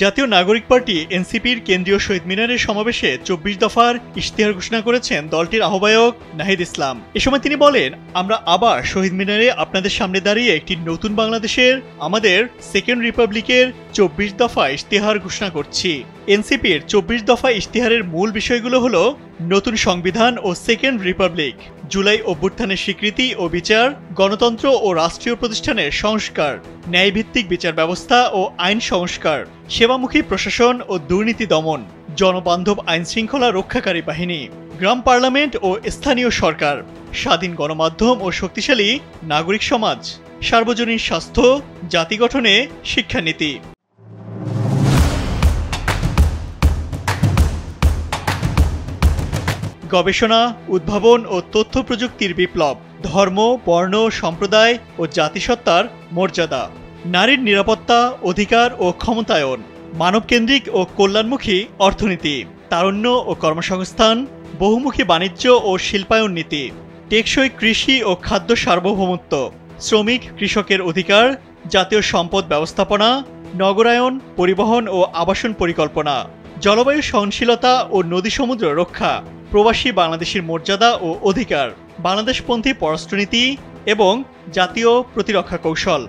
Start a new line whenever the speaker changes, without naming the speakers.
জাতীয় নাগরিক পার্টি এনসিপির কেন্দ্রীয় শহীদ মিনারের সমাবেশে ২৪ দফার ইশতেহার ঘোষণা করেছেন দলটির আহ্বায়ক নাহিদ ইসলাম। এ সময় তিনি বলেন, আমরা আবার শহীদ মিনারে আপনাদের সামনে দাঁড়িয়ে একটি নতুন বাংলাদেশের, আমাদের সেকেন্ড রিপাবলিকের ২৪ দফা ইশতেহার ঘোষণা করছি। এনসিপির ২৪ দফা ইশতেহারের মূল বিষয়গুলো হলো নতুন সংবিধান ও সেকেন্ড রিপাবলিক, জুলাই অভ্যুত্থানের স্বীকৃতি ও বিচার, গণতন্ত্র ও রাষ্ট্রীয় প্রতিষ্ঠানের সংস্কার, ন্যায়ভিত্তিক বিচার ব্যবস্থা ও আইন সংস্কার, সেবামুখী প্রশাসন ও দুর্নীতি দমন, জনবান্ধব আইন শৃঙ্খলা রক্ষাকারী বাহিনী, গ্রাম পার্লামেন্ট ও স্থানীয় সরকার, স্বাধীন গণমাধ্যম ও শক্তিশালী নাগরিক সমাজ, সার্বজনীন স্বাস্থ্য, জাতি গঠনে শিক্ষানীতি। গবেষণা, উদ্ভাবন ও তথ্য প্রযুক্তির বিপ্লব, ধর্ম, বর্ণ, সম্প্রদায় ও জাতিসত্তার মর্যাদা, নারীর নিরাপত্তা, অধিকার ও ক্ষমতায়ন, মানবকেন্দ্রিক ও কল্যাণমুখী অর্থনীতি, তারুণ্য ও কর্মসংস্থান, বহুমুখী বাণিজ্য ও শিল্পায়ন নীতি, টেকসই কৃষি ও খাদ্য সার্বভৌমত্ব, শ্রমিক কৃষকের অধিকার, জাতীয় সম্পদ ব্যবস্থাপনা, নগরায়ন, পরিবহন ও আবাসন পরিকল্পনা, জলবায়ু সহনশীলতা ও নদী সমুদ্র রক্ষা, প্রবাসী বাংলাদেশের মর্যাদা ও অধিকার, বাংলাদেশপন্থী পররাষ্ট্রনীতি এবং জাতীয় প্রতিরক্ষা কৌশল।